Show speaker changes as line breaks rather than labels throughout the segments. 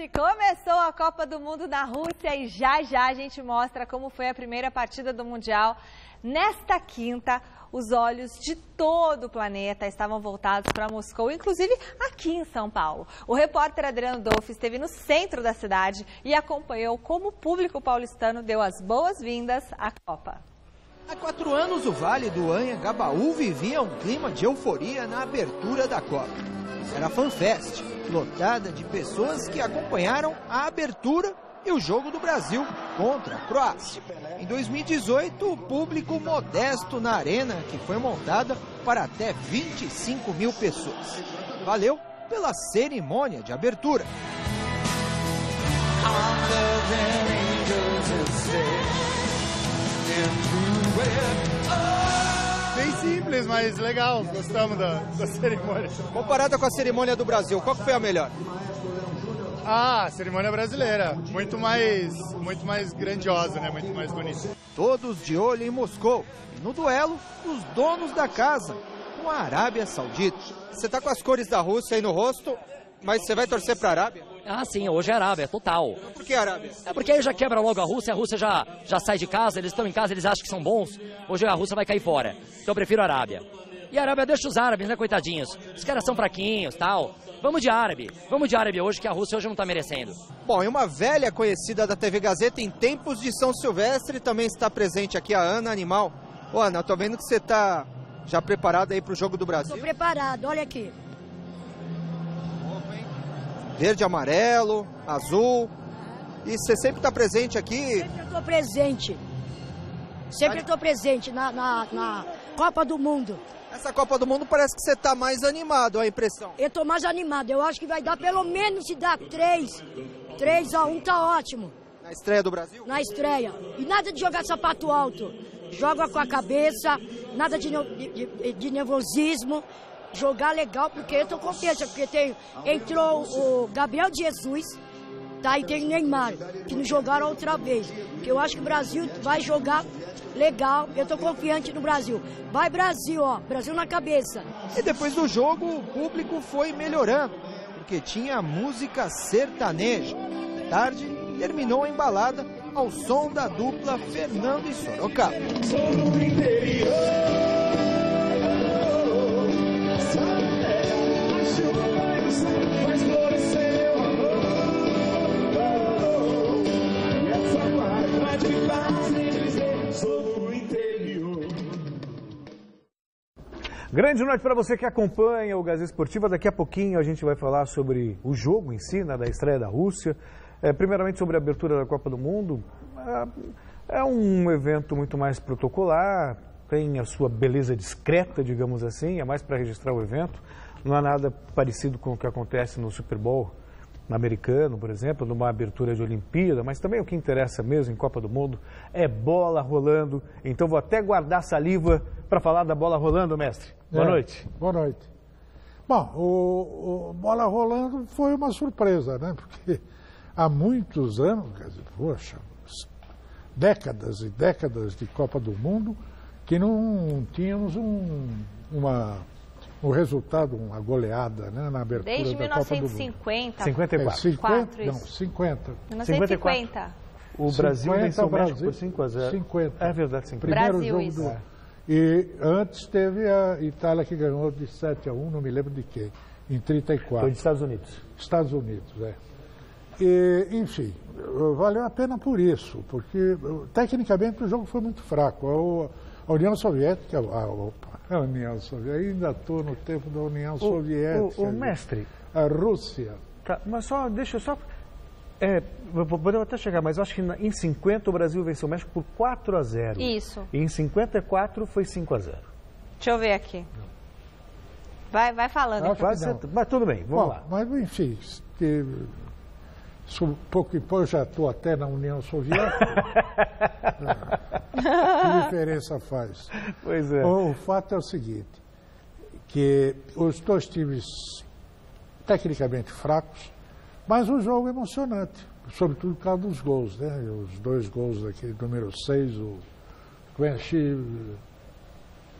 Começou a Copa do Mundo na Rússia e já a gente mostra como foi a primeira partida do Mundial. Nesta quinta, os olhos de todo o planeta estavam voltados para Moscou, inclusive aqui em São Paulo. O repórter Adriano Dolfi esteve no centro da cidade e acompanhou como o público paulistano deu as boas-vindas à Copa.
Há 4 anos, o Vale do Anhangabaú vivia um clima de euforia na abertura da Copa. Era a FanFest, lotada de pessoas que acompanharam a abertura e o jogo do Brasil contra a Croácia. Em 2018, o público modesto na arena, que foi montada para até 25 mil pessoas. Valeu pela cerimônia de abertura.
Bem simples, mas legal, gostamos da cerimônia.
Comparada com a cerimônia do Brasil, qual que foi a melhor?
Ah, a cerimônia brasileira, muito mais grandiosa, né? Muito mais bonita.
Todos de olho em Moscou e no duelo, os donos da casa, com a Arábia Saudita. Você tá com as cores da Rússia aí no rosto, mas você vai torcer para a Arábia?
Ah, sim, hoje é Arábia, total.
Por que Arábia?
É porque aí já quebra logo a Rússia já sai de casa, eles estão em casa, eles acham que são bons, hoje a Rússia vai cair fora. Então eu prefiro a Arábia. E a Arábia deixa os árabes, né, coitadinhos? Os caras são fraquinhos, tal. Vamos de árabe hoje, que a Rússia hoje não tá merecendo.
Bom, e uma velha conhecida da TV Gazeta em tempos de São Silvestre também está presente aqui, a Ana Animal. Ô, Ana, eu tô vendo que você tá já preparada aí pro jogo do Brasil.
Tô preparado, olha aqui.
Verde, amarelo, azul. E você sempre está presente aqui?
Sempre estou presente. Sempre estou presente na Copa do Mundo.
Essa Copa do Mundo parece que você está mais animado, a impressão.
Eu estou mais animado. Eu acho que vai dar pelo menos, se dá 3-1, tá ótimo.
Na estreia do Brasil?
Na estreia. E nada de jogar sapato alto. Joga com a cabeça, nada de nervosismo. Jogar legal, porque eu tô confiante, porque entrou o Gabriel Jesus, tá? E tem o Neymar, que não jogaram outra vez. Que eu acho que o Brasil vai jogar legal, eu tô confiante no Brasil. Vai Brasil, ó, Brasil na cabeça.
E depois do jogo, o público foi melhorando, porque tinha música sertaneja. Tarde, terminou a embalada ao som da dupla Fernando e Sorocaba.
Grande noite para você que acompanha o Gazeta Esportiva. Daqui a pouquinho a gente vai falar sobre o jogo em si, né, da estreia da Rússia. Primeiramente sobre a abertura da Copa do Mundo. É um evento muito mais protocolar, tem a sua beleza discreta, digamos assim, é mais para registrar o evento. Não há nada parecido com o que acontece no Super Bowl americano, por exemplo, numa abertura de Olimpíada, mas também o que interessa mesmo em Copa do Mundo é bola rolando. Então vou até guardar saliva para falar da bola rolando, mestre. Boa noite.
Boa noite. Bom, o bola rolando foi uma surpresa, né? Porque há muitos anos, quer dizer, poxa, décadas e décadas de Copa do Mundo que não tínhamos o resultado, uma goleada, né, na abertura
desde
da Copa do Mundo.
1950.
54.
50? Não, 50.
1950.
O Brasil venceu o México por
5-0. 50.
É verdade, 50.
Primeiro
Brasil,
jogo
isso.
E antes teve a Itália que ganhou de 7-1, não me lembro de quem, em 34.
Foi dos Estados Unidos.
Estados Unidos, é. E, enfim, valeu a pena por isso, porque tecnicamente o jogo foi muito fraco. A União Soviética, a União Soviética, ainda estou no tempo da União Soviética.
O mestre.
A Rússia.
Tá, mas deixa eu só... podemos até chegar, mas eu acho que em 50 o Brasil venceu o México por 4-0.
Isso.
E em 54 foi 5-0.
Deixa eu ver aqui. Vai falando.
Mas tudo bem, vamos lá.
Mas, enfim, pouco depois já estou até na União Soviética. Que diferença faz?
Pois é.
O fato é o seguinte, que os dois times tecnicamente fracos, mas um jogo emocionante, sobretudo por causa dos gols, né? Os dois gols daquele número 6, o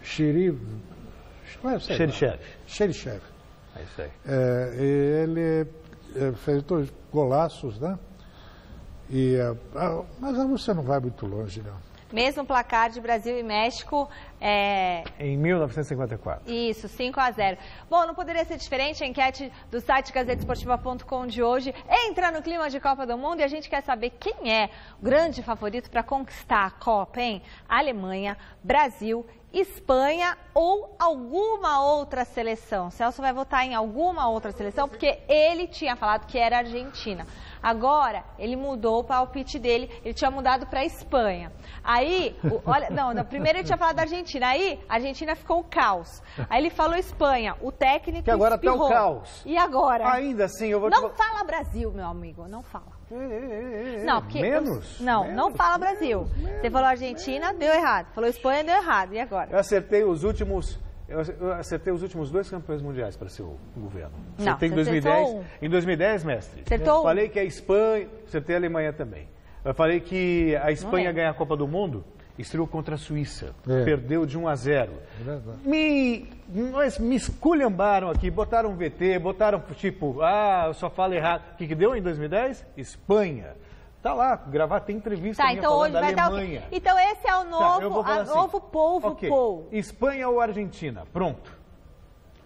Xerichev.
É isso aí.
Ele fez 2 golaços, né? Mas a Rússia não vai muito longe, não.
Mesmo placar de Brasil e México...
Em 1954.
Isso, 5-0. Bom, não poderia ser diferente. A enquete do site gazetesportiva.com de hoje entra no clima de Copa do Mundo e a gente quer saber quem é o grande favorito para conquistar a Copa, hein? Alemanha, Brasil, Espanha ou alguma outra seleção? Celso vai votar em alguma outra seleção porque ele tinha falado que era Argentina. Agora, ele mudou o palpite dele, ele tinha mudado para a Espanha. Aí, primeiro ele tinha falado da Argentina, aí a Argentina ficou o caos. Aí ele falou Espanha, o técnico
que agora
espirrou.
tá o caos.
E agora?
Ainda assim, eu vou
Não fala Brasil, meu amigo, não fala. Não, porque
menos?
Não fala Brasil. Você falou Argentina, deu errado. Falou Espanha, deu errado. E agora?
Eu acertei os últimos 2 campeões mundiais para ser o governo.
Não,
acertei em 2010. Em 2010, mestre.
Acertou?
Falei que a Espanha, acertei a Alemanha também. Eu falei que a Espanha ganha a Copa do Mundo, estreou contra a Suíça. Perdeu de 1-0. Me esculhambaram aqui, botaram VT, botaram tipo, eu só falo errado. O que deu em 2010? Espanha. Tá lá, tem entrevista minha
então
falando
hoje
da
vai
Alemanha.
dar o quê? Então esse é o novo povo.
Okay. Espanha ou Argentina? Pronto.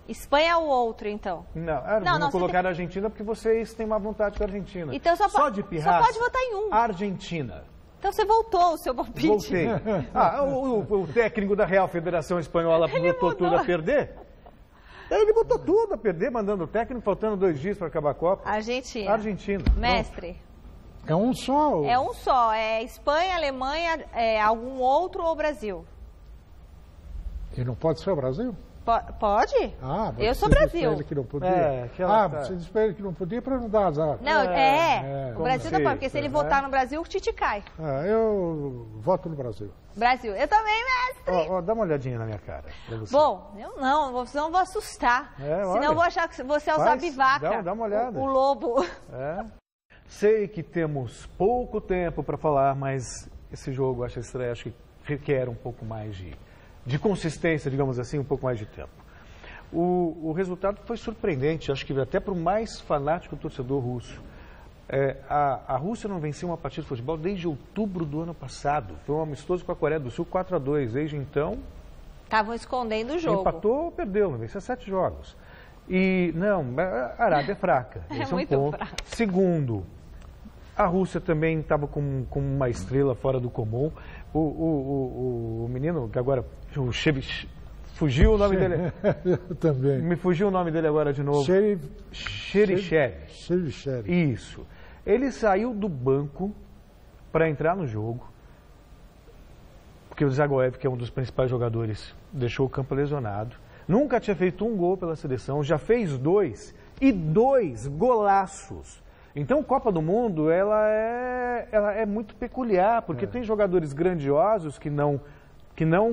Espanha ou outro, então?
Não colocar a Argentina porque vocês têm má vontade com a Argentina.
Então só
de pirraça,
só pode votar em um.
Argentina.
Então você voltou o seu palpite.
Voltei. O técnico da Real Federação Espanhola botou tudo a perder? Ele botou tudo a perder, mandando o técnico, faltando 2 dias para acabar a Copa. Argentina.
Mestre.
Pronto.
É um só?
É um só. É Espanha, Alemanha, algum outro ou Brasil?
E não pode ser o Brasil?
Pode? Eu sou Brasil.
Você disse para ele que não podia. Você disse para ele que não podia para não dar azar.
O Brasil não pode, porque se ele votar no Brasil, o Tite cai.
Eu voto no Brasil.
Brasil. Eu também, mestre.
Dá uma olhadinha na minha cara.
Bom, eu não, senão eu vou assustar. Senão eu vou achar que você é o Zabivaca.
Dá uma olhada.
O lobo.
Sei que temos pouco tempo para falar, mas esse jogo, acho que requer um pouco mais de consistência, digamos assim, um pouco mais de tempo. O resultado foi surpreendente, acho que até para o mais fanático torcedor russo. A Rússia não venceu uma partida de futebol desde outubro do ano passado. Foi um amistoso com a Coreia do Sul, 4-2. Desde então...
Estavam escondendo o jogo.
Empatou ou perdeu, não venceu 7 jogos. A Arábia é fraca. Esse é um ponto.
Fraca.
Segundo, a Rússia também estava com uma estrela fora do comum. O menino, que agora, o Shevich, fugiu o nome dele.
Eu também.
Me fugiu o nome dele agora de novo. Cherichev. Isso. Ele saiu do banco para entrar no jogo, porque o Zagoev, que é um dos principais jogadores, deixou o campo lesionado. Nunca tinha feito um gol pela seleção, já fez 2 e 2 golaços. Então, Copa do Mundo, ela é muito peculiar, porque tem jogadores grandiosos que não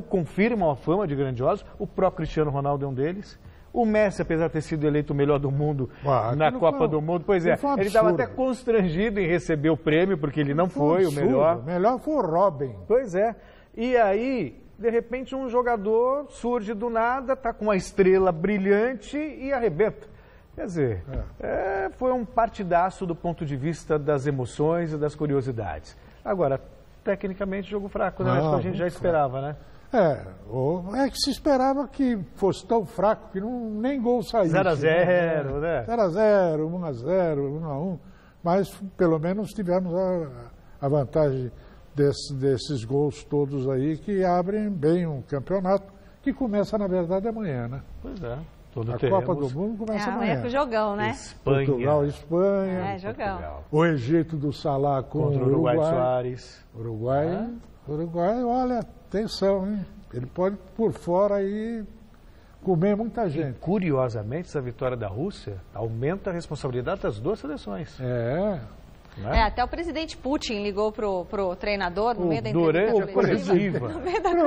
confirmam a fama de grandiosos. O próprio Cristiano Ronaldo é um deles. O Messi, apesar de ter sido eleito o melhor do mundo na Copa do Mundo, ele estava até constrangido em receber o prêmio, porque ele não foi o melhor.
O melhor foi o Robin.
Pois é. E aí, de repente, um jogador surge do nada, está com uma estrela brilhante e arrebenta. Quer dizer, foi um partidaço do ponto de vista das emoções e das curiosidades. Agora, tecnicamente, jogo fraco, né? Acho que a gente já esperava, né?
É que se esperava que fosse tão fraco que nem gol saísse.
0-0, né?
0-0, 1-0, 1-1. Mas, pelo menos, tivemos a vantagem desses gols todos aí que abrem bem um campeonato que começa, na verdade, amanhã, né?
Pois é.
A Copa do Mundo começa amanhã.
É pro jogão, né?
Espanha.
Portugal, Espanha.
Jogão.
O Egito do Salah contra o
Uruguai. Soares.
Uruguai, olha, atenção, hein? Ele pode, por fora, aí comer muita gente.
E, curiosamente, essa vitória da Rússia aumenta a responsabilidade das 2 seleções.
Até o presidente Putin ligou pro treinador no meio da entrevista coletiva.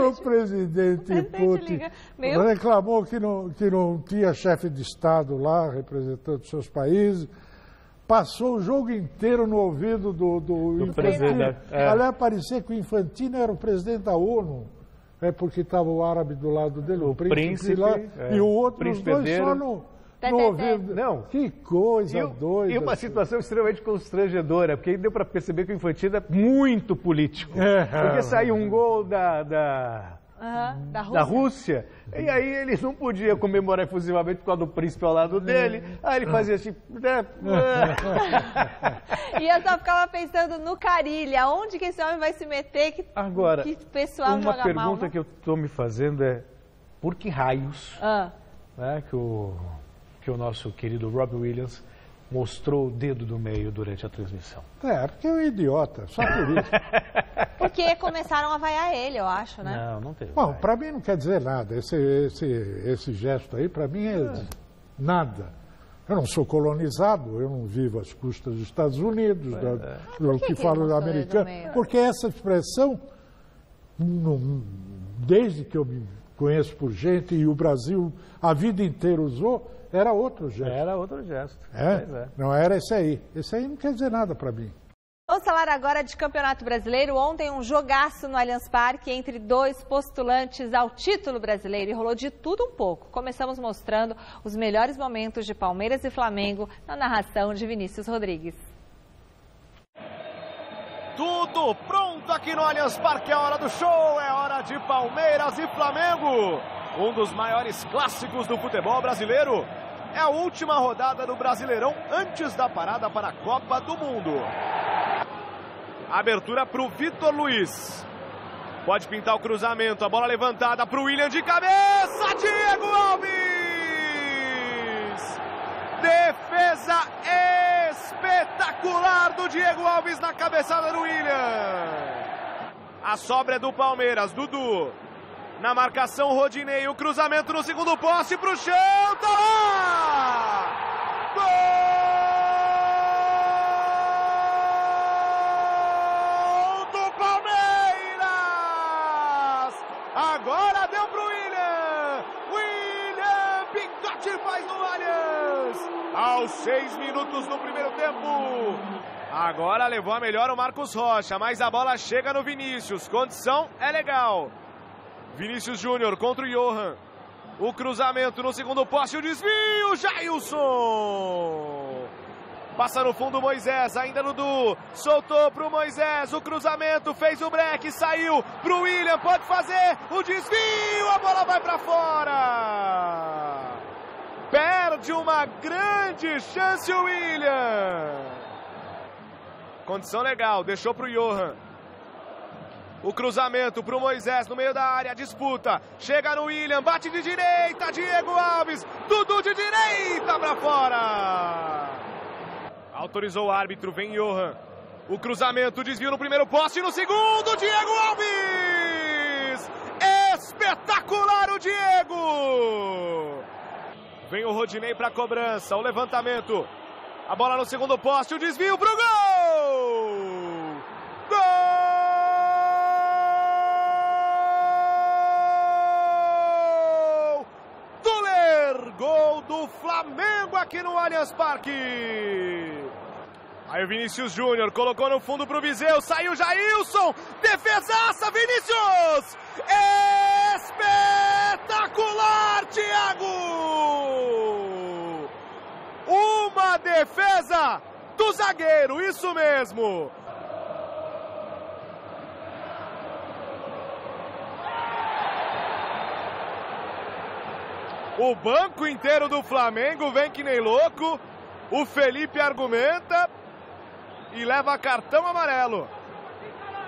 O presidente Putin reclamou que não tinha chefe de Estado lá representando seus países. Passou o jogo inteiro no ouvido do Infantino. Aliás, parecia que o Infantino era o presidente da ONU. Porque estava o árabe do lado dele, o príncipe lá, e o outro, os dois no ouvido. Não, que coisa doida.
E uma situação extremamente constrangedora, porque aí deu para perceber que o Infantino é muito político. Porque saiu um gol da Rússia, e aí ele não podia comemorar efusivamente por causa do príncipe ao lado dele. Aí ele fazia assim...
E eu só ficava pensando no Carilli, onde que esse homem vai se meter?
Agora,
que pessoal
uma
joga
pergunta
mal, né?
que eu estou me fazendo é: por que raios né, que o nosso querido Robbie Williams mostrou o dedo do meio durante a transmissão?
Porque é um idiota, só por isso.
Porque começaram a vaiar ele, eu acho, né?
Não teve.
Bom, para mim não quer dizer nada. Esse gesto aí, para mim, é nada. Eu não sou colonizado, eu não vivo às custas dos Estados Unidos, do que falo do americano. Porque essa expressão, desde que eu me conheço por gente e o Brasil a vida inteira usou, era outro gesto.
Era outro gesto.
Não era esse aí. Esse aí não quer dizer nada para mim.
Vamos falar agora de Campeonato Brasileiro. Ontem um jogaço no Allianz Parque entre dois postulantes ao título brasileiro e rolou de tudo um pouco. Começamos mostrando os melhores momentos de Palmeiras e Flamengo na narração de Vinícius Rodrigues.
Tudo pronto aqui no Allianz Parque, é hora do show, é hora de Palmeiras e Flamengo. Um dos maiores clássicos do futebol brasileiro. É a última rodada do Brasileirão antes da parada para a Copa do Mundo. Abertura para o Vitor Luiz. Pode pintar o cruzamento, a bola levantada para o William de cabeça, Diego Alves! Defesa espetacular do Diego Alves na cabeçada do William. A sobra é do Palmeiras, Dudu. Na marcação, Rodinei, o cruzamento no segundo poste para o chão, tá lá! Gol do Palmeiras! Agora deu para o William! William Picote faz no Allianz! Aos 6 minutos do primeiro tempo. Agora levou a melhor o Marcos Rocha, mas a bola chega no Vinícius. Condição é legal. Vinícius Júnior contra o Johan. O cruzamento no segundo poste, o desvio, Jailson. Passa no fundo Moisés, ainda Dudu. Soltou pro Moisés, o cruzamento, fez o break, saiu pro William, pode fazer o desvio, a bola vai para fora. Perde uma grande chance o William. Condição legal, deixou pro Johan. O cruzamento para o Moisés no meio da área, disputa, chega no William, bate de direita, Diego Alves, Dudu de direita para fora. Autorizou o árbitro, vem Johan. O cruzamento, desvio no primeiro poste, no segundo, Diego Alves! Espetacular o Diego! Vem o Rodinei para a cobrança, o levantamento, a bola no segundo poste, o desvio para o gol! Gol! Gol do Flamengo aqui no Allianz Parque. Aí o Vinícius Júnior colocou no fundo pro Viseu, saiu Jailson, defesaça, Vinícius! Espetacular, Thiago! Uma defesa do zagueiro, isso mesmo! O banco inteiro do Flamengo vem que nem louco. O Felipe argumenta e leva cartão amarelo.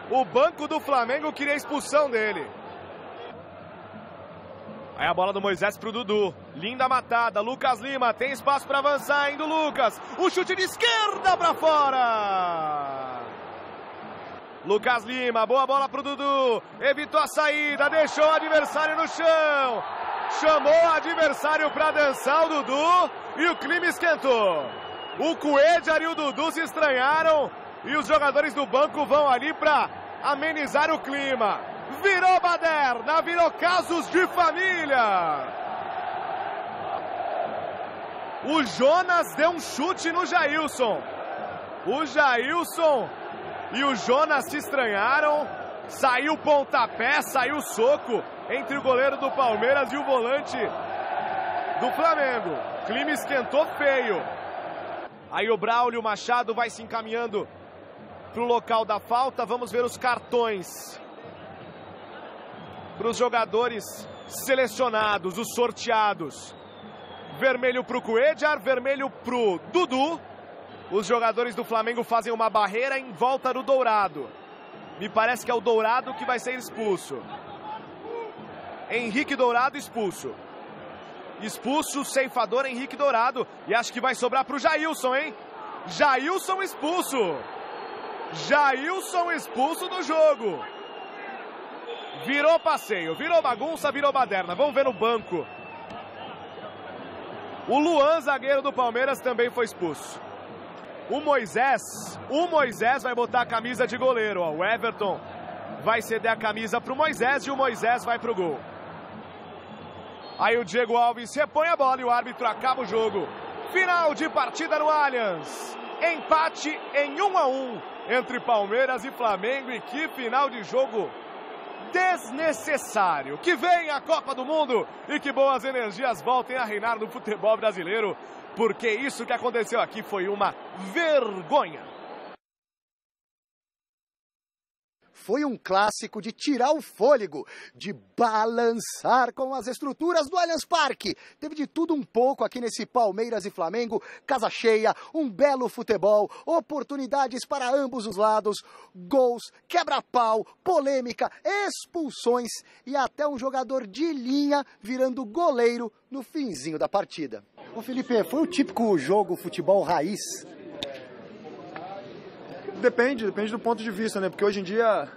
O banco do Flamengo queria a expulsão dele. Aí a bola do Moisés pro Dudu. Linda matada. Lucas Lima tem espaço para avançar, indo Lucas. O chute de esquerda para fora. Lucas Lima, boa bola pro Dudu. Evitou a saída, deixou o adversário no chão. Chamou o adversário para dançar, o Dudu, e o clima esquentou. O Cuéllar e o Dudu se estranharam e os jogadores do banco vão ali para amenizar o clima. Virou baderna, virou casos de família. O Jonas deu um chute no Jailson. O Jailson e o Jonas se estranharam. Saiu o pontapé, saiu o soco entre o goleiro do Palmeiras e o volante do Flamengo. clima esquentou feio. Aí o Braulio Machado vai se encaminhando para o local da falta. Vamos ver os cartões para os jogadores selecionados, os sorteados. Vermelho para o Cuéllar, vermelho para o Dudu. Os jogadores do Flamengo fazem uma barreira em volta do Dourado. Me parece que é o Dourado que vai ser expulso. Henrique Dourado expulso. Expulso o ceifador Henrique Dourado. E acho que vai sobrar para o Jailson, hein? Jailson expulso. Jailson expulso do jogo. Virou passeio, virou bagunça, virou baderna. Vamos ver no banco. O Luan, zagueiro do Palmeiras, também foi expulso. O Moisés vai botar a camisa de goleiro. Ó. O Everton vai ceder a camisa para o Moisés e o Moisés vai para o gol. Aí o Diego Alves repõe a bola e o árbitro acaba o jogo. Final de partida no Allianz. Empate em 1-1 entre Palmeiras e Flamengo. E que final de jogo desnecessário. Que venha a Copa do Mundo e que boas energias voltem a reinar no futebol brasileiro. Porque isso que aconteceu aqui foi uma vergonha.
Foi um clássico de tirar o fôlego, de balançar com as estruturas do Allianz Parque. Teve de tudo um pouco aqui nesse Palmeiras e Flamengo. Casa cheia, um belo futebol, oportunidades para ambos os lados, gols, quebra-pau, polêmica, expulsões e até um jogador de linha virando goleiro no finzinho da partida. Ô Felipe, foi o típico jogo futebol raiz?
Depende do ponto de vista, né? Porque hoje em dia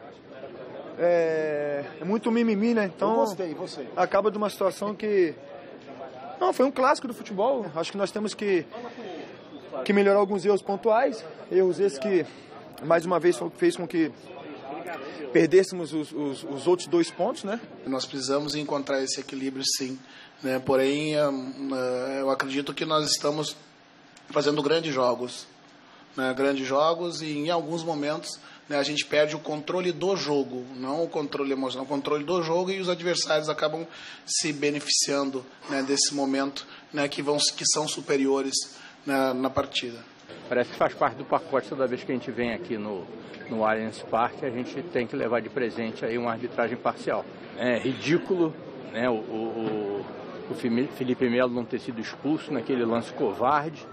é muito mimimi, né? Então,
eu gostei, você.
Acaba de uma situação que... Não, foi um clássico do futebol. Acho que nós temos que melhorar alguns erros pontuais. Erros esses que, mais uma vez, fez com que perdêssemos os outros 2 pontos, né?
Nós precisamos encontrar esse equilíbrio, sim. Né? Porém, eu acredito que nós estamos fazendo grandes jogos. Grandes jogos e em alguns momentos, né, a gente perde o controle do jogo, não o controle emocional, o controle do jogo, e os adversários acabam se beneficiando, né, desse momento, né, que são superiores, né, na partida.
Parece que faz parte do pacote. Toda vez que a gente vem aqui no Allianz Parque, a gente tem que levar de presente aí uma arbitragem parcial. É ridículo, né, o Felipe Melo não ter sido expulso naquele lance covarde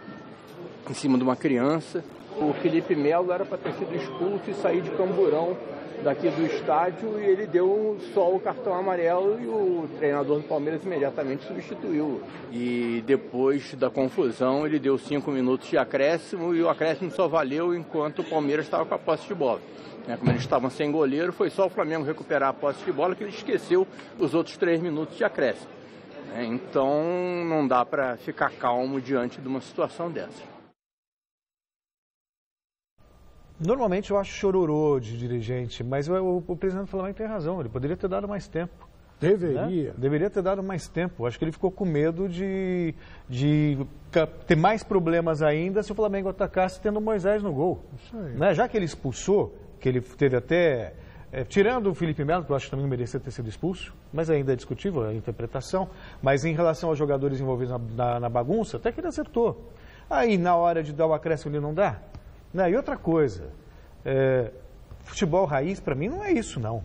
em cima de uma criança. O Felipe Melo era para ter sido expulso e sair de camburão daqui do estádio, e ele deu só o cartão amarelo e o treinador do Palmeiras imediatamente substituiu. E depois da confusão ele deu 5 minutos de acréscimo, e o acréscimo só valeu enquanto o Palmeiras estava com a posse de bola. Como eles estavam sem goleiro, foi só o Flamengo recuperar a posse de bola que ele esqueceu os outros 3 minutos de acréscimo. Então não dá para ficar calmo diante de uma situação dessa.
Normalmente eu acho chororô de dirigente, mas o presidente do Flamengo tem razão, ele poderia ter dado mais tempo.
Deveria.
Né? Deveria ter dado mais tempo. Acho que ele ficou com medo de ter mais problemas ainda se o Flamengo atacasse tendo o Moisés no gol.
Isso aí.
Né? Já que ele expulsou, que ele teve até... tirando o Felipe Melo, que eu acho que também não merecia ter sido expulso, mas ainda é discutível a interpretação, mas em relação aos jogadores envolvidos na bagunça, até que ele acertou. Aí na hora de dar o acréscimo ele não dá. E outra coisa, futebol raiz para mim não é isso não.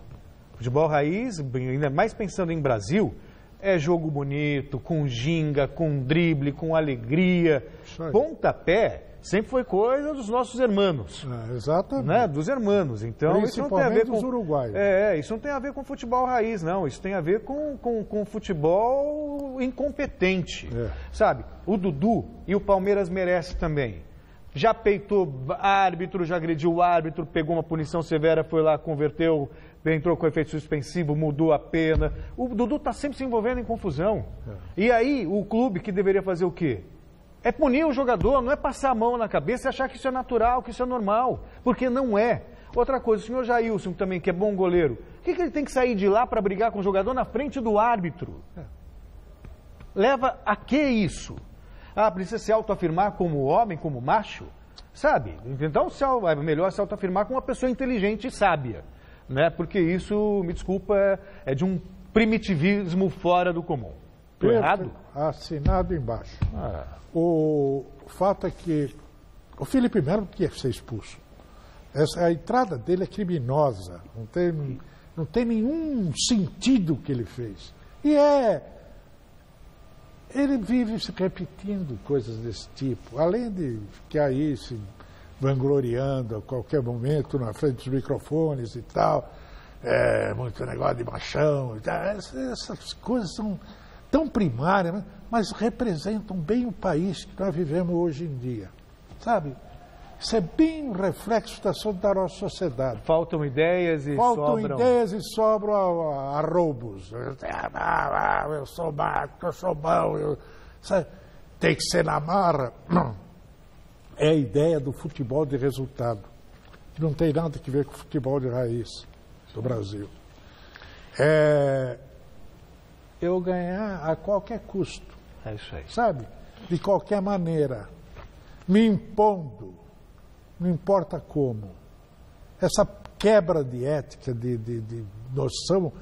Futebol raiz, ainda mais pensando em Brasil, é jogo bonito, com ginga, com drible, com alegria. Pontapé sempre foi coisa dos nossos irmãos.
Exatamente.
Né? Dos irmãos. Então, isso não tem a ver com
os uruguaios.
Isso não tem a ver com futebol raiz, não. Isso tem a ver com futebol incompetente. Sabe? O Dudu e o Palmeiras merecem também. Já peitou árbitro, já agrediu o árbitro, pegou uma punição severa, foi lá, converteu, entrou com efeito suspensivo, mudou a pena. O Dudu está sempre se envolvendo em confusão. E aí, o clube que deveria fazer o quê? É punir o jogador, não é passar a mão na cabeça e achar que isso é natural, que isso é normal. Porque não é. Outra coisa, o senhor Jailson também, que é bom goleiro, por que ele tem que sair de lá para brigar com o jogador na frente do árbitro? Leva a que isso? Precisa se autoafirmar como homem, como macho? Sabe? Então é melhor se autoafirmar como uma pessoa inteligente e sábia. Né? Porque isso, me desculpa, é de um primitivismo fora do comum.
assinado embaixo. O fato é que o Felipe Melo tinha que ser expulso. A entrada dele é criminosa, não tem nenhum sentido o que ele fez. E ele vive se repetindo coisas desse tipo, além de ficar aí se vangloriando a qualquer momento na frente dos microfones e tal, muito negócio de machão, essas coisas são tão primárias, mas representam bem o país que nós vivemos hoje em dia, sabe? Isso é bem um reflexo da nossa sociedade.
Faltam ideias e
sobram arroubos. Eu sou macho, eu sou bom. Sabe? Tem que ser na marra. Não. É a ideia do futebol de resultado. Que não tem nada a ver com o futebol de raiz do Brasil. Eu ganhar a qualquer custo.
É isso aí.
Sabe? De qualquer maneira. Me impondo. Não importa como. Essa quebra de ética, de noção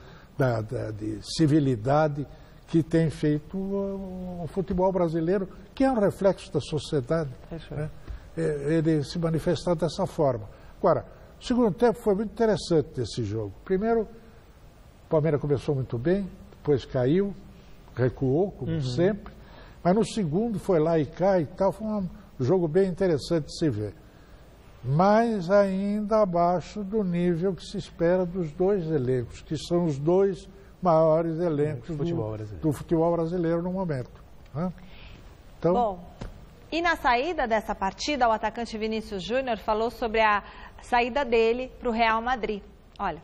de civilidade que tem feito o futebol brasileiro, que é um reflexo da sociedade. Né? Ele se manifestar dessa forma. Agora, o segundo tempo foi muito interessante esse jogo. Primeiro, o Palmeiras começou muito bem, depois caiu, recuou, como sempre, mas no segundo foi lá e cá e tal, foi um jogo bem interessante de se ver. Mas ainda abaixo do nível que se espera dos dois elencos, que são os dois maiores elencos do futebol brasileiro no momento. Né? Então,
bom, e na saída dessa partida, o atacante Vinícius Júnior falou sobre a saída dele para o Real Madrid. Olha.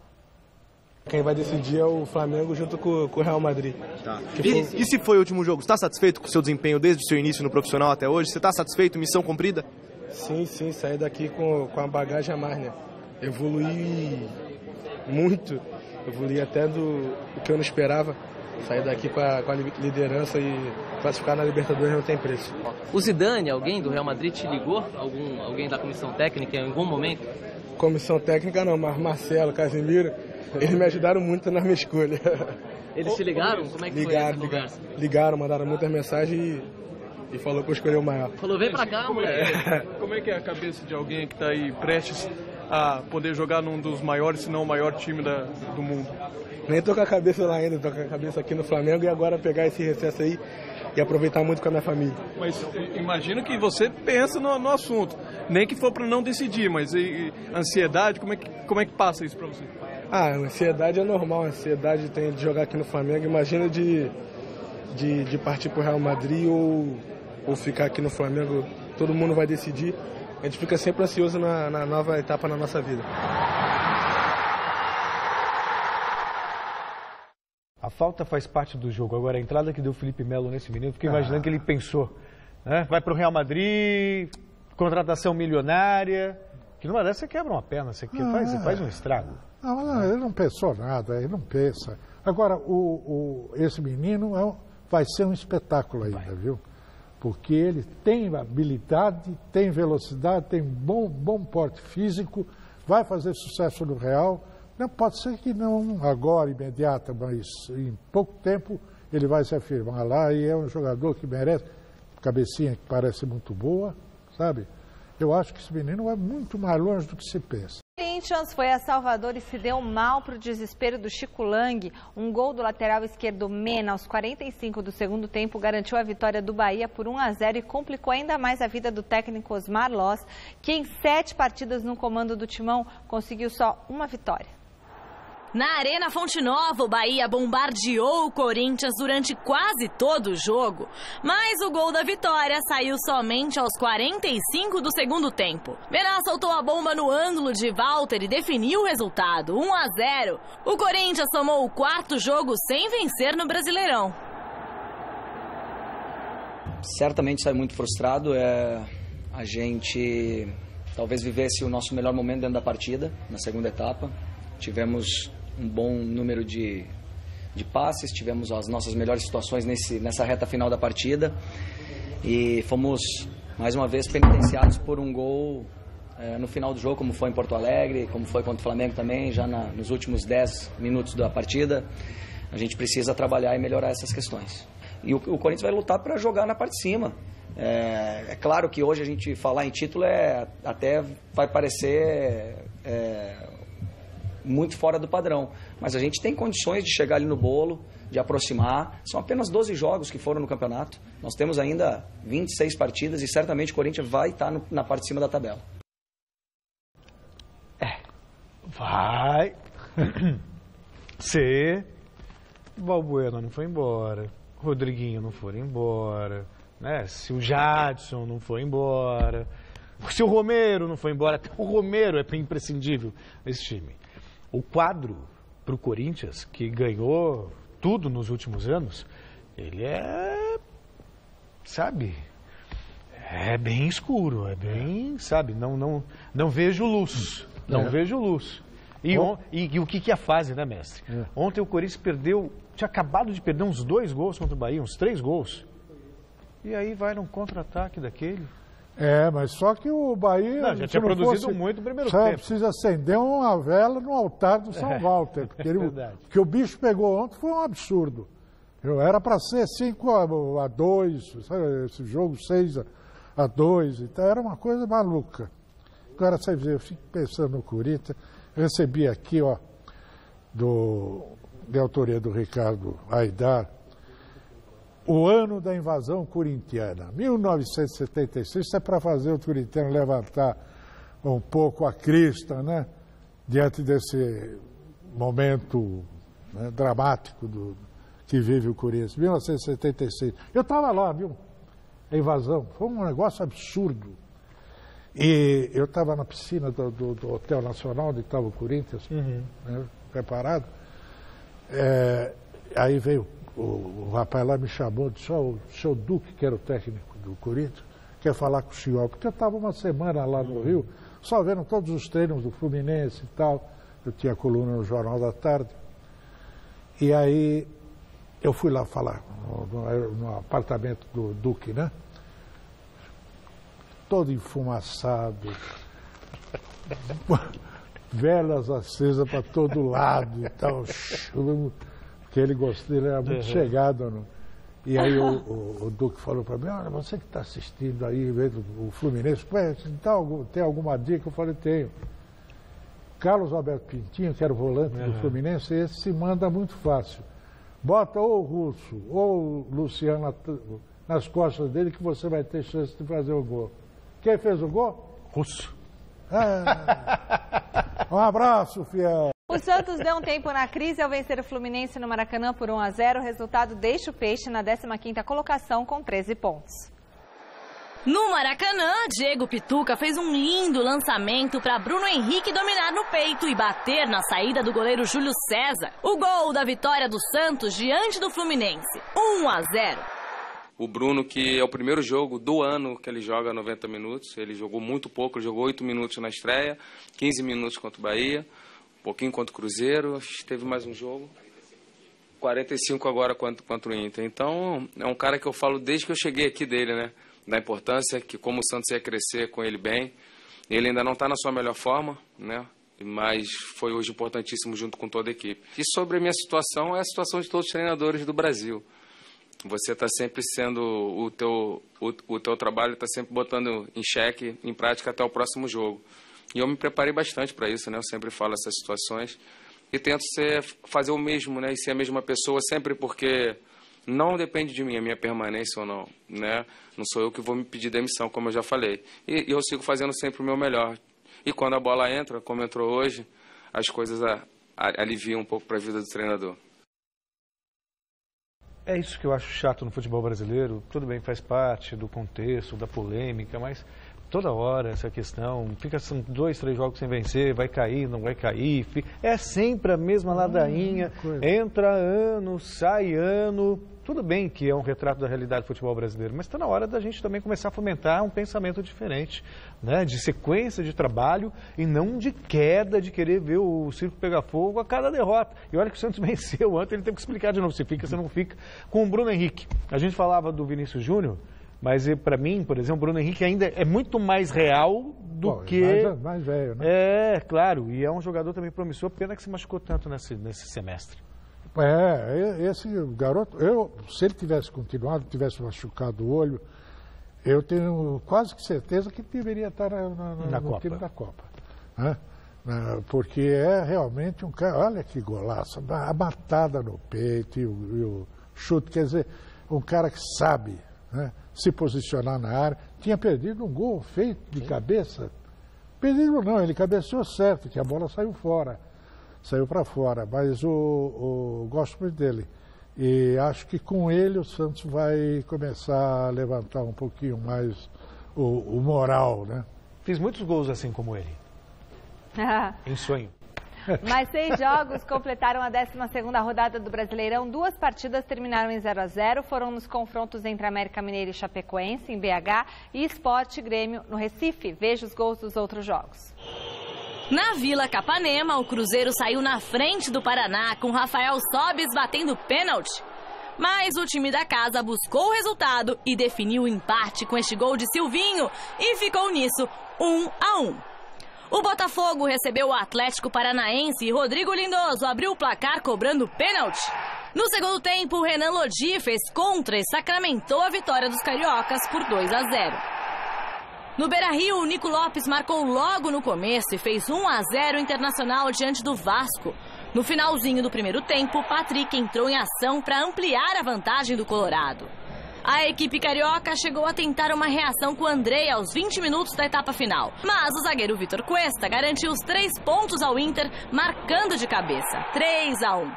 Quem vai decidir é o Flamengo junto com o Real Madrid.
Tá. E se foi o último jogo? Você está satisfeito com o seu desempenho desde o seu início no profissional até hoje? Você está satisfeito? Missão cumprida?
Sim, saí daqui com a bagagem a mais, né? Evoluí muito, evoluí até do que eu não esperava. Sair daqui com a liderança e classificar na Libertadores não tem preço.
O Zidane, alguém do Real Madrid te ligou? Alguém da comissão técnica em algum momento?
Comissão técnica não, mas Marcelo, Casemiro, eles me ajudaram muito na minha escolha.
Eles te ligaram? Como é que foi essa conversa?
Ligaram, mandaram muitas mensagens e falou que eu escolhi o maior.
Falou, vem pra cá, moleque.
Como é que é a cabeça de alguém que está aí prestes a poder jogar num dos maiores, se não o maior time do mundo?
Nem tô com a cabeça lá ainda, tô com a cabeça aqui no Flamengo e agora pegar esse recesso aí e aproveitar muito com a minha família.
Mas imagino que você pensa no assunto, nem que for para não decidir, mas ansiedade, como é que passa isso para você?
A ansiedade é normal, a ansiedade tem de jogar aqui no Flamengo, imagina de partir pro Real Madrid ou ficar aqui no Flamengo, todo mundo vai decidir. A gente fica sempre ansioso na nova etapa na nossa vida.
A falta faz parte do jogo. Agora, a entrada que deu o Felipe Melo nesse minuto, fiquei imaginando que ele pensou, né? Vai para o Real Madrid, contratação milionária, que numa dessa você quebra uma perna, você faz um estrago.
Não, ele não pensou nada, ele não pensa. Agora, esse menino vai ser um espetáculo ainda, viu? Porque ele tem habilidade, tem velocidade, tem bom porte físico, vai fazer sucesso no Real. Não, pode ser que não agora, imediata, mas em pouco tempo ele vai se afirmar lá e é um jogador que merece, cabecinha que parece muito boa, sabe? Eu acho que esse menino vai muito mais longe do que se pensa.
O Corinthians foi a Salvador e se deu mal para o desespero do Chico Lang. Um gol do lateral esquerdo Mena aos 45 do segundo tempo garantiu a vitória do Bahia por 1-0 e complicou ainda mais a vida do técnico Osmar Loz, que em 7 partidas no comando do Timão conseguiu só uma vitória.
Na Arena Fonte Nova, o Bahia bombardeou o Corinthians durante quase todo o jogo. Mas o gol da vitória saiu somente aos 45 do segundo tempo. Mena soltou a bomba no ângulo de Walter e definiu o resultado, 1-0. O Corinthians tomou o 4º jogo sem vencer no Brasileirão.
Certamente sai muito frustrado. A gente talvez vivesse o nosso melhor momento dentro da partida, na segunda etapa. Tivemos um bom número de passes, tivemos as nossas melhores situações nessa reta final da partida e fomos mais uma vez penitenciados por um gol no final do jogo, como foi em Porto Alegre, como foi contra o Flamengo também, já nos últimos 10 minutos da partida. A gente precisa trabalhar e melhorar essas questões. E o Corinthians vai lutar para jogar na parte de cima. É claro que hoje a gente falar em título até vai parecer muito fora do padrão. Mas a gente tem condições de chegar ali no bolo, de aproximar. São apenas 12 jogos que foram no campeonato. Nós temos ainda 26 partidas e certamente o Corinthians vai estar na parte de cima da tabela.
Vai ser. Balbuena não foi embora. Rodriguinho não foi embora. Né? Se o Jadson não foi embora. Se o Romero não foi embora. Até o Romero é imprescindível nesse time. O quadro para o Corinthians, que ganhou tudo nos últimos anos, ele sabe, é bem escuro, é bem, sabe, não vejo luz, não vejo luz. E o que é a fase, né, mestre? Ontem o Corinthians tinha acabado de perder uns 2 gols contra o Bahia, uns 3 gols. E aí vai num contra-ataque daquele.
Mas só que o Bahia...
já tinha produzido muito no primeiro tempo.
Precisa acender uma vela no altar do São Walter. Porque o bicho pegou ontem foi um absurdo. Era para ser 5-2, sabe, esse jogo 6-2. Então era uma coisa maluca. Agora, você vê, eu fico pensando no Corinthians. Recebi aqui, de autoria do Ricardo Aidar, o ano da invasão corintiana, 1976, isso é para fazer o corintiano levantar um pouco a crista, né? Diante desse momento, né, dramático que vive o Corinthians. 1976. Eu estava lá, viu? A invasão. Foi um negócio absurdo. E eu estava na piscina do Hotel Nacional, onde estava o Corinthians, né, preparado. Aí veio o rapaz lá, me chamou, disse: o seu Duque, que era o técnico do Corinthians, quer falar com o senhor, porque eu estava uma semana lá no Rio, só vendo todos os treinos do Fluminense e tal. Eu tinha coluna no Jornal da Tarde. E aí eu fui lá falar no apartamento do Duque, né? Todo enfumaçado, velas acesas para todo lado e tal, porque ele era muito chegado. E aí o Duque falou para mim: olha, você que está assistindo aí o Fluminense, tem alguma dica? Eu falei: tenho. Carlos Alberto Pintinho, que era o volante do Fluminense, esse se manda muito fácil. Bota ou o Russo ou o Luciano nas costas dele que você vai ter chance de fazer o gol. Quem fez o gol?
Russo.
Um abraço, fiel.
O Santos deu um tempo na crise ao vencer o Fluminense no Maracanã por 1-0. O resultado deixa o Peixe na 15ª colocação com 13 pontos.
No Maracanã, Diego Pituca fez um lindo lançamento para Bruno Henrique dominar no peito e bater na saída do goleiro Júlio César. O gol da vitória do Santos diante do Fluminense, 1-0.
O Bruno, que é o primeiro jogo do ano que ele joga 90 minutos, ele jogou muito pouco, ele jogou 8 minutos na estreia, 15 minutos contra o Bahia, um pouquinho contra o Cruzeiro, teve mais um jogo, 45 agora contra o Inter. Então, é um cara que eu falo desde que eu cheguei aqui dele, né? Da importância, que como o Santos ia crescer com ele bem. Ele ainda não está na sua melhor forma, né? Mas foi hoje importantíssimo junto com toda a equipe. E sobre a minha situação, é a situação de todos os treinadores do Brasil. Você está sempre sendo, o teu trabalho está sempre botando em xeque, em prática até o próximo jogo. E eu me preparei bastante para isso, né? Eu sempre falo essas situações e tento fazer o mesmo, né? E ser a mesma pessoa sempre, porque não depende de mim a minha permanência ou não, né? Não sou eu que vou me pedir demissão, como eu já falei. E eu sigo fazendo sempre o meu melhor. E quando a bola entra, como entrou hoje, as coisas aliviam um pouco para a vida do treinador.
É isso que eu acho chato no futebol brasileiro. Tudo bem, faz parte do contexto, da polêmica, mas toda hora essa questão, são 2, 3 jogos sem vencer, vai cair, não vai cair, é sempre a mesma ladainha, entra ano, sai ano. Tudo bem que é um retrato da realidade do futebol brasileiro, mas está na hora da gente também começar a fomentar um pensamento diferente, né? De sequência de trabalho e não de queda, de querer ver o circo pegar fogo a cada derrota. E olha que o Santos venceu ontem, ele teve que explicar de novo se fica, se não fica. Com o Bruno Henrique, a gente falava do Vinícius Júnior, mas para mim, por exemplo, o Bruno Henrique ainda é muito mais real do que...
Mais velho, né?
É, claro, e é um jogador também promissor, pena que se machucou tanto nesse semestre.
Esse garoto, se ele tivesse continuado, tivesse machucado o olho, eu tenho quase que certeza que deveria estar no time da Copa. Né? Porque é realmente um cara, olha que golaço, a matada no peito e o chute, quer dizer, um cara que sabe, né, se posicionar na área. Tinha perdido um gol feito de cabeça. Perdido não, ele cabeceou certo, que a bola saiu fora. Saiu para fora, mas gosto muito dele. E acho que com ele o Santos vai começar a levantar um pouquinho mais o moral, né?
Fiz muitos gols assim como ele. Em sonho.
Mais 6 jogos completaram a 12ª rodada do Brasileirão. 2 partidas terminaram em 0-0. Foram nos confrontos entre América Mineiro e Chapecoense, em BH, e Sport e Grêmio, no Recife. Veja os gols dos outros jogos.
Na Vila Capanema, o Cruzeiro saiu na frente do Paraná, com Rafael Sobis batendo pênalti. Mas o time da casa buscou o resultado e definiu o empate com este gol de Silvinho e ficou nisso 1-1. O Botafogo recebeu o Atlético Paranaense e Rodrigo Lindoso abriu o placar cobrando pênalti. No segundo tempo, o Renan Lodi fez contra e sacramentou a vitória dos cariocas por 2-0. No Beira-Rio, o Nico Lopes marcou logo no começo e fez 1-0 Internacional diante do Vasco. No finalzinho do primeiro tempo, Patrick entrou em ação para ampliar a vantagem do Colorado. A equipe carioca chegou a tentar uma reação com o André aos 20 minutos da etapa final. Mas o zagueiro Vitor Cuesta garantiu os 3 pontos ao Inter, marcando de cabeça, 3-1.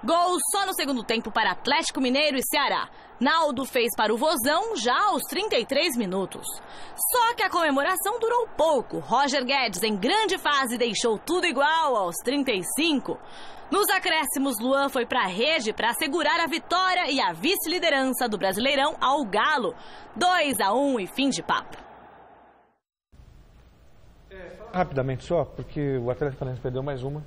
Gols só no segundo tempo para Atlético Mineiro e Ceará. Naldo fez para o Vozão já aos 33 minutos. Só que a comemoração durou pouco. Roger Guedes, em grande fase, deixou tudo igual aos 35. Nos acréscimos, Luan foi para a rede para assegurar a vitória e a vice-liderança do Brasileirão ao Galo. 2-1 e fim de papo.
Rapidamente só, porque o Atlético Paranaense perdeu mais uma.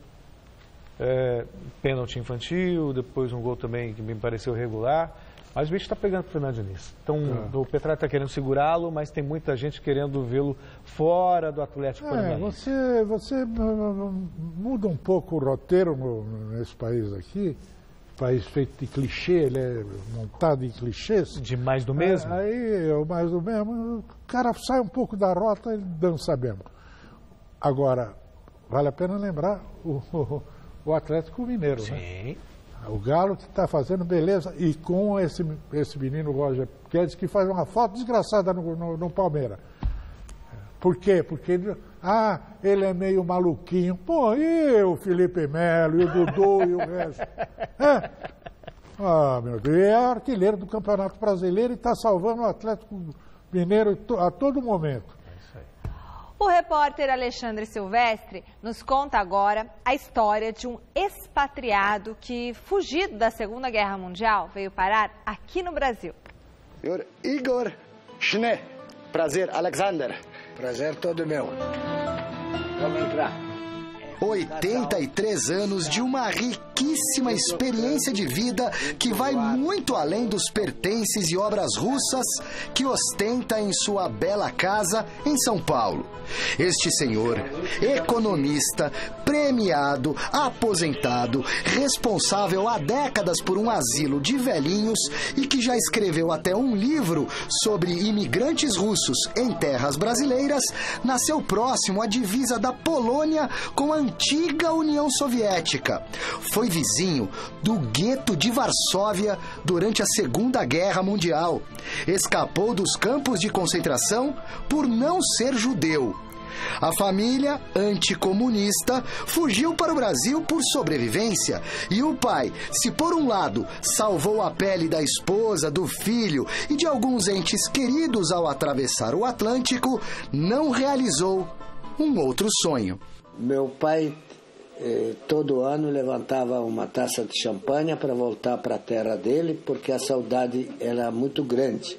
Pênalti infantil, depois um gol também que me pareceu regular. Mas o bicho está pegando para o Fernando Diniz. Então, o Petralha está querendo segurá-lo, mas tem muita gente querendo vê-lo fora do Atlético Paranaense.
Você muda um pouco o roteiro nesse país aqui. País feito de clichê, ele é montado em clichês.
De mais do mesmo?
Aí é o mais do mesmo. O cara sai um pouco da rota, ele dança mesmo. Agora, vale a pena lembrar o Atlético Mineiro,
sim,
né? O Galo que está fazendo beleza e com esse menino Roger Guedes que faz uma falta desgraçada no Palmeiras. Por quê? Porque ele é meio maluquinho. Pô, e o Felipe Melo, e o Dudu e o resto? Meu Deus, é artilheiro do Campeonato Brasileiro e está salvando o Atlético Mineiro a todo momento.
O repórter Alexandre Silvestre nos conta agora a história de um expatriado que, fugido da Segunda Guerra Mundial, veio parar aqui no Brasil.
Senhor Igor Schne. Prazer, Alexander.
Prazer todo meu. Vamos entrar.
83 anos de uma riquíssima experiência de vida que vai muito além dos pertences e obras russas que ostenta em sua bela casa em São Paulo. Este senhor, economista, premiado, aposentado, responsável há décadas por um asilo de velhinhos e que já escreveu até um livro sobre imigrantes russos em terras brasileiras, nasceu próximo à divisa da Polônia com a antiga União Soviética. Foi vizinho do gueto de Varsóvia durante a Segunda Guerra Mundial. Escapou dos campos de concentração por não ser judeu. A família, anticomunista, fugiu para o Brasil por sobrevivência. E o pai, se por um lado salvou a pele da esposa, do filho e de alguns entes queridos ao atravessar o Atlântico, não realizou um outro sonho.
Meu pai todo ano levantava uma taça de champanhe para voltar para a terra dele, porque a saudade era muito grande.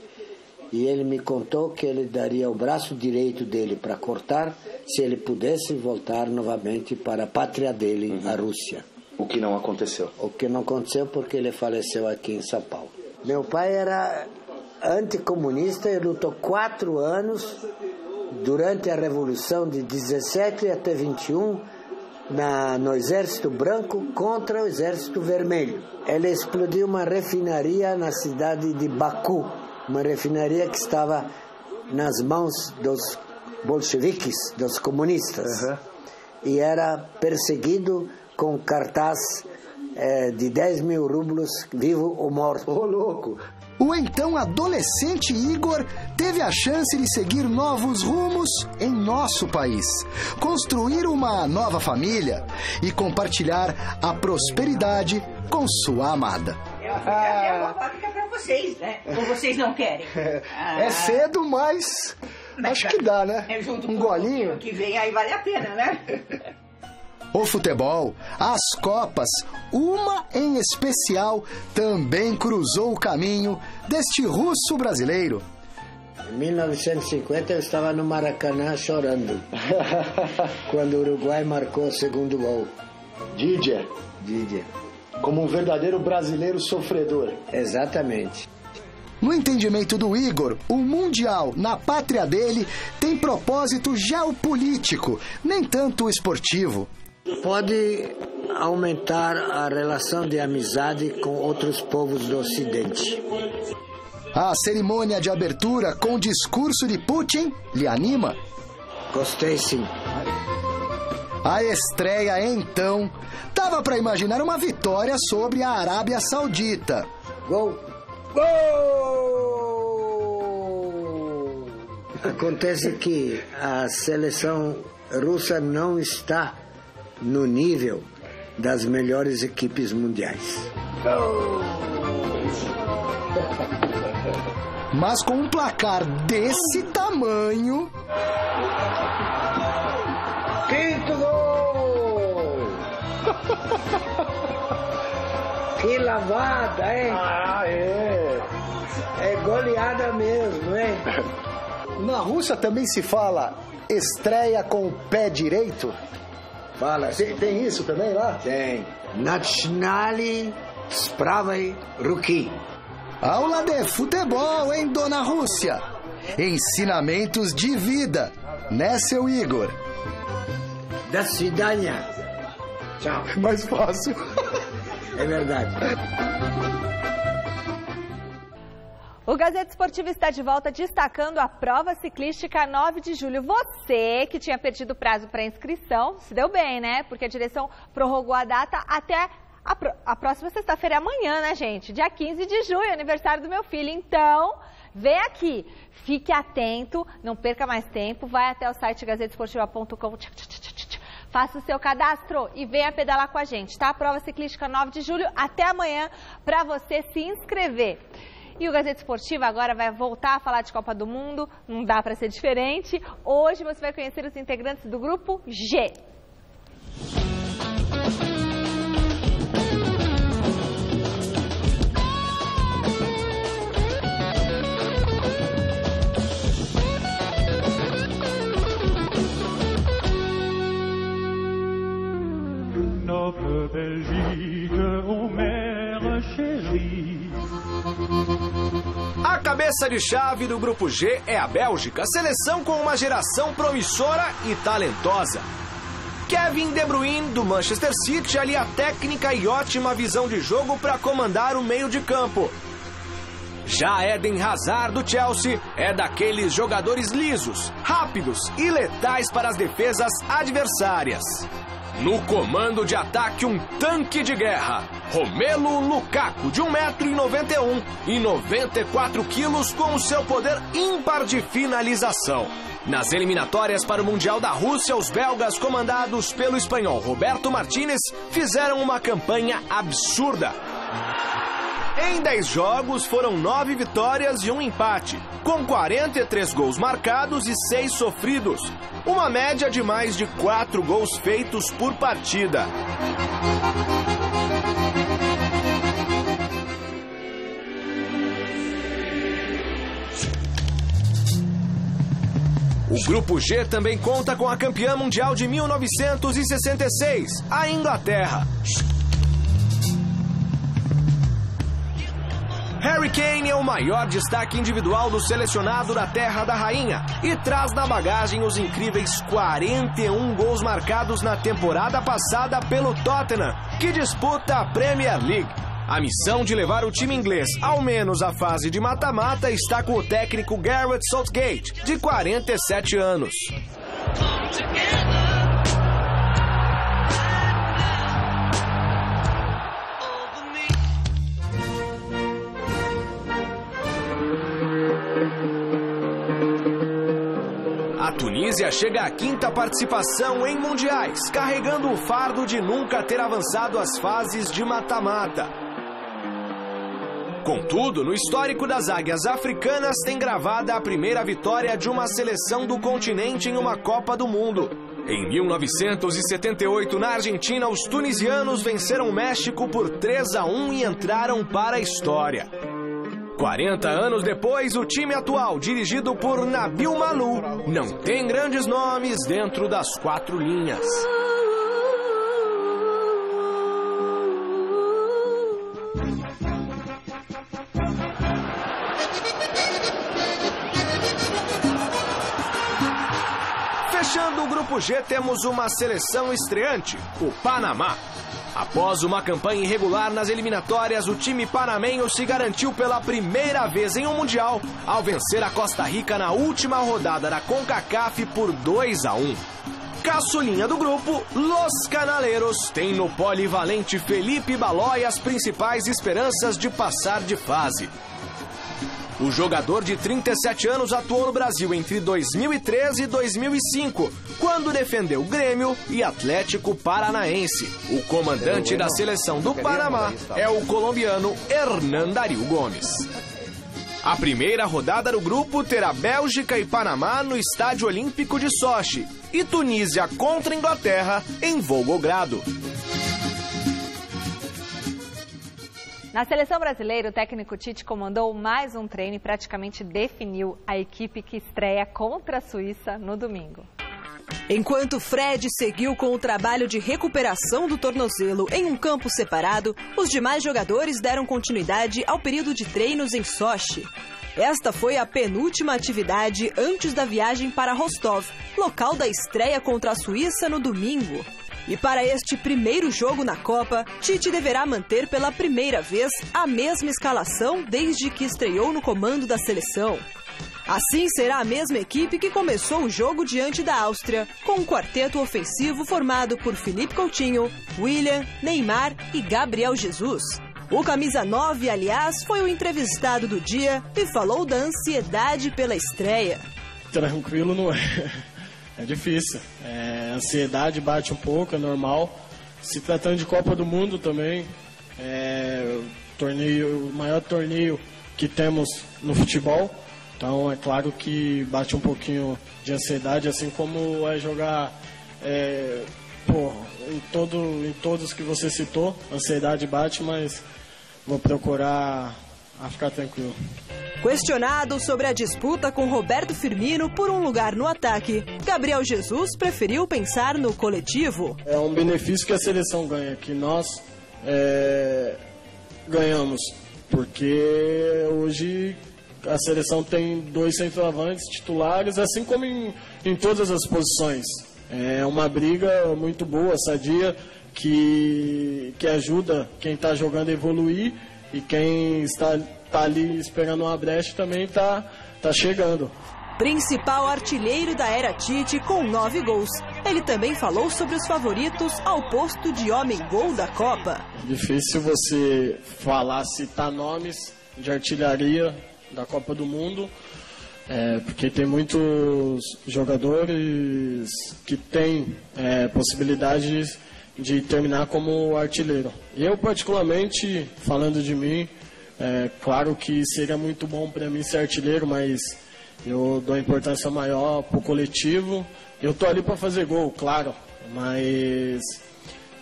E ele me contou que ele daria o braço direito dele para cortar se ele pudesse voltar novamente para a pátria dele, a Rússia.
O que não aconteceu?
O que não aconteceu porque ele faleceu aqui em São Paulo. Meu pai era anticomunista e lutou 4 anos durante a Revolução de 17 até 21, no Exército Branco contra o Exército Vermelho. Ele explodiu uma refinaria na cidade de Baku, uma refinaria que estava nas mãos dos bolcheviques, dos comunistas, e era perseguido com cartaz de 10 mil rublos, vivo ou morto.
Ô, louco! O então adolescente Igor teve a chance de seguir novos rumos em nosso país, construir uma nova família e compartilhar a prosperidade com sua amada.
Eu quero uma fábrica para vocês, né? Ou vocês não querem?
É cedo, mas acho que dá, né? Um golinho.
O que vem aí vale a pena, né?
O futebol, as Copas, uma em especial, também cruzou o caminho deste russo brasileiro.
Em 1950 eu estava no Maracanã chorando, quando o Uruguai marcou o segundo gol.
Didier. Como um verdadeiro brasileiro sofredor.
Exatamente.
No entendimento do Igor, o Mundial na pátria dele tem propósito geopolítico, nem tanto esportivo.
Pode aumentar a relação de amizade com outros povos do Ocidente.
A cerimônia de abertura com o discurso de Putin lhe anima?
Gostei, sim.
A estreia, então, dava para imaginar uma vitória sobre a Arábia Saudita.
Gol! Gol! Acontece que a seleção russa não está no nível das melhores equipes mundiais.
Mas com um placar desse tamanho...
Quinto gol! Que lavada, hein? É goleada mesmo, hein?
Na Rússia também se fala estreia com o pé direito?
Fala.
Tem isso também lá?
Tem. Nationali Spravai Ruki.
Aula de futebol, hein, dona Rússia? Ensinamentos de vida, né, seu Igor?
Da swidania. Tchau.
Mais fácil.
É verdade.
O Gazeta Esportiva está de volta destacando a prova ciclística 9 de julho. Você que tinha perdido o prazo para inscrição, se deu bem, né? Porque a direção prorrogou a data até a próxima sexta-feira, amanhã, né, gente? Dia 15 de julho, aniversário do meu filho. Então, vem aqui, fique atento, não perca mais tempo, vai até o site gazetesportiva.com, faça o seu cadastro e venha pedalar com a gente, tá? Prova ciclística 9 de julho, até amanhã para você se inscrever. E o Gazeta Esportiva agora vai voltar a falar de Copa do Mundo, não dá para ser diferente. Hoje você vai conhecer os integrantes do Grupo G.
Notre Belgique, ô mère chérie.
A cabeça de chave do Grupo G é a Bélgica, seleção com uma geração promissora e talentosa. Kevin De Bruyne, do Manchester City, alia técnica e ótima visão de jogo para comandar o meio de campo. Já Eden Hazard, do Chelsea, é daqueles jogadores lisos, rápidos e letais para as defesas adversárias. No comando de ataque, um tanque de guerra, Romelu Lukaku, de 1,91 m e 94 kg, com o seu poder ímpar de finalização. Nas eliminatórias para o Mundial da Rússia, os belgas, comandados pelo espanhol Roberto Martínez, fizeram uma campanha absurda. Em 10 jogos, foram 9 vitórias e 1 empate, com 43 gols marcados e 6 sofridos. Uma média de mais de 4 gols feitos por partida. O Grupo G também conta com a campeã mundial de 1966, a Inglaterra. Harry Kane é o maior destaque individual do selecionado da Terra da Rainha e traz na bagagem os incríveis 41 gols marcados na temporada passada pelo Tottenham, que disputa a Premier League. A missão de levar o time inglês ao menos à fase de mata-mata está com o técnico Gareth Southgate, de 47 anos. A Tunísia chega à 5ª participação em mundiais, carregando o fardo de nunca ter avançado às fases de mata-mata. Contudo, no histórico das águias africanas tem gravada a primeira vitória de uma seleção do continente em uma Copa do Mundo. Em 1978, na Argentina, os tunisianos venceram o México por 3-1 e entraram para a história. 40 anos depois, o time atual, dirigido por Nabil Malou, não tem grandes nomes dentro das 4 linhas. Fechando o grupo G, temos uma seleção estreante, o Panamá. Após uma campanha irregular nas eliminatórias, o time panamenho se garantiu pela primeira vez em um Mundial ao vencer a Costa Rica na última rodada da CONCACAF por 2-1. Caçulinha do grupo, Los Canaleros tem no polivalente Felipe Balói as principais esperanças de passar de fase. O jogador de 37 anos atuou no Brasil entre 2013 e 2005, quando defendeu Grêmio e Atlético Paranaense. O comandante da seleção do Panamá é o colombiano Hernan Darío Gomes. A primeira rodada do grupo terá Bélgica e Panamá no Estádio Olímpico de Sochi e Tunísia contra Inglaterra em Volgogrado.
Na seleção brasileira, o técnico Tite comandou mais um treino e praticamente definiu a equipe que estreia contra a Suíça no domingo.
Enquanto Fred seguiu com o trabalho de recuperação do tornozelo em um campo separado, os demais jogadores deram continuidade ao período de treinos em Sochi. Esta foi a penúltima atividade antes da viagem para Rostov, local da estreia contra a Suíça no domingo. E para este primeiro jogo na Copa, Tite deverá manter pela primeira vez a mesma escalação desde que estreou no comando da seleção. Assim será a mesma equipe que começou o jogo diante da Áustria, com um quarteto ofensivo formado por Felipe Coutinho, William, Neymar e Gabriel Jesus. O camisa 9, aliás, foi o entrevistado do dia e falou da ansiedade pela estreia.
Tranquilo não é. É difícil, a ansiedade bate um pouco, é normal. Se tratando de Copa do Mundo também, o maior torneio que temos no futebol. Então é claro que bate um pouquinho de ansiedade, assim como é jogar em todos que você citou. Ansiedade bate, mas vou procurar ficar tranquilo.
Questionado sobre a disputa com Roberto Firmino por um lugar no ataque, Gabriel Jesus preferiu pensar no coletivo.
É um benefício que a seleção ganha, que nós ganhamos, porque hoje a seleção tem 2 centroavantes titulares, assim como em todas as posições. É uma briga muito boa, sadia, que ajuda quem está jogando a evoluir e quem está ali esperando uma brecha também tá chegando.
Principal artilheiro da era Tite com 9 gols. Ele também falou sobre os favoritos ao posto de homem-gol da Copa.
Difícil você citar nomes de artilharia da Copa do Mundo, porque tem muitos jogadores que têm possibilidades de terminar como artilheiro. Eu, particularmente, falando de mim, claro que seria muito bom para mim ser artilheiro, mas eu dou importância maior para o coletivo. Eu tô ali para fazer gol, claro, mas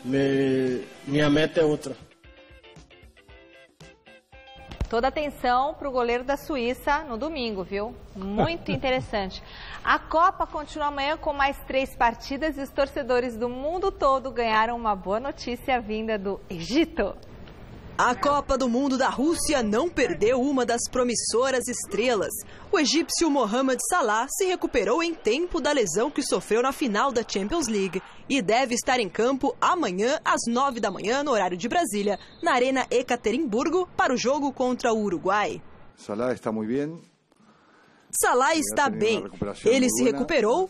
minha meta é outra.
Toda atenção para o goleiro da Suíça no domingo, viu? Muito interessante. A Copa continua amanhã com mais 3 partidas e os torcedores do mundo todo ganharam uma boa notícia vinda do Egito.
A Copa do Mundo da Rússia não perdeu uma das promissoras estrelas. O egípcio Mohamed Salah se recuperou em tempo da lesão que sofreu na final da Champions League e deve estar em campo amanhã às 9 da manhã, no horário de Brasília, na Arena Ekaterimburgo, para o jogo contra o Uruguai.
Salah está muito bem.
Salah está bem, ele se recuperou,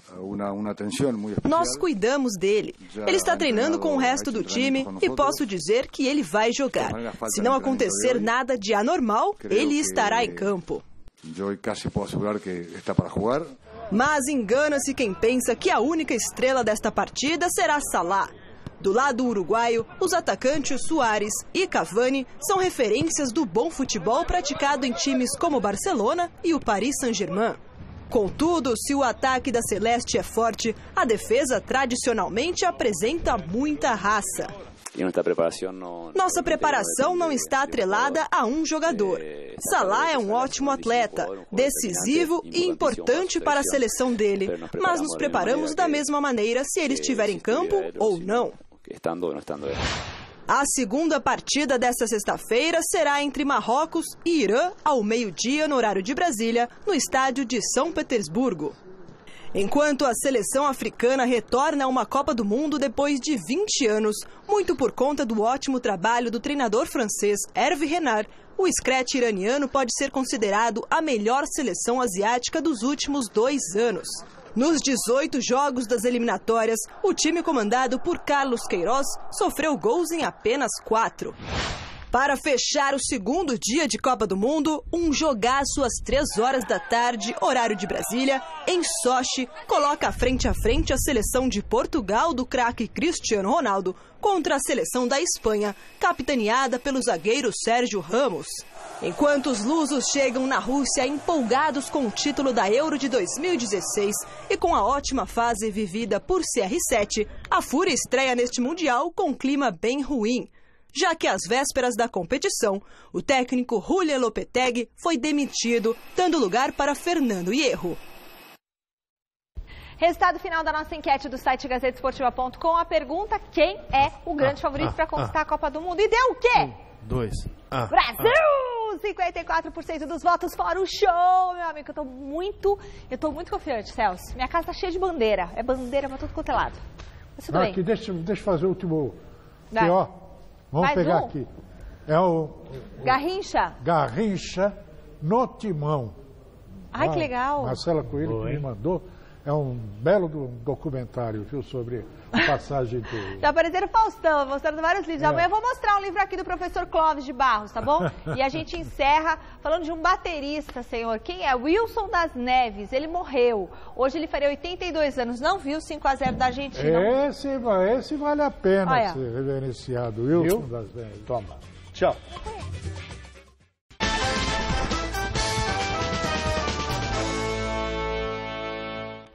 nós cuidamos dele. Ele está treinando com o resto do time e posso dizer que ele vai jogar. Se não acontecer nada de anormal, ele estará em campo. Mas engana-se quem pensa que a única estrela desta partida será Salah. Do lado uruguaio, os atacantes Suárez e Cavani são referências do bom futebol praticado em times como o Barcelona e o Paris Saint-Germain. Contudo, se o ataque da Celeste é forte, a defesa tradicionalmente apresenta muita raça. Nossa preparação não está atrelada a um jogador. Salah é um ótimo atleta, decisivo e importante para a seleção dele, mas nos preparamos da mesma maneira se ele estiver em campo ou não. A segunda partida desta sexta-feira será entre Marrocos e Irã, ao meio-dia, no horário de Brasília, no estádio de São Petersburgo. Enquanto a seleção africana retorna a uma Copa do Mundo depois de 20 anos, muito por conta do ótimo trabalho do treinador francês Hervé Renard, o Scratch iraniano pode ser considerado a melhor seleção asiática dos últimos 2 anos. Nos 18 jogos das eliminatórias, o time comandado por Carlos Queiroz sofreu gols em apenas 4. Para fechar o segundo dia de Copa do Mundo, um jogaço às 3 horas da tarde, horário de Brasília, em Sochi, coloca frente a frente a seleção de Portugal do craque Cristiano Ronaldo contra a seleção da Espanha, capitaneada pelo zagueiro Sérgio Ramos. Enquanto os lusos chegam na Rússia empolgados com o título da Euro de 2016 e com a ótima fase vivida por CR7, a Fúria estreia neste Mundial com um clima bem ruim, já que às vésperas da competição, o técnico Julian Lopetegui foi demitido, dando lugar para Fernando Hierro.
Resultado final da nossa enquete do site gazetesportiva.com, a pergunta: quem é o grande favorito para conquistar a Copa do Mundo? E deu o quê?
2.
Brasil! 54% dos votos, fora o show, meu amigo. Eu tô muito confiante, Celso. Minha casa tá cheia de bandeira. É bandeira pra tudo quanto é lado. Mas tudo bem.
Aqui, deixa eu fazer o último.
Vai.
Aqui, ó. Vamos
Mais
pegar
um?
aqui. É o
Garrincha.
Garrincha no Timão.
Ai, que legal.
Marcela Coelho que me mandou. É um belo documentário, viu, sobre a passagem do...
Já apareceram Faustão, mostrando vários livros. Amanhã eu vou mostrar um livro aqui do professor Clóvis de Barros, tá bom? E a gente encerra falando de um baterista, senhor. Quem é? Wilson das Neves. Ele morreu. Hoje ele faria 82 anos. Não viu 5-0 da Argentina.
Esse vale a pena
Olha.
ser reverenciado. Wilson das Neves.
Toma. Tchau.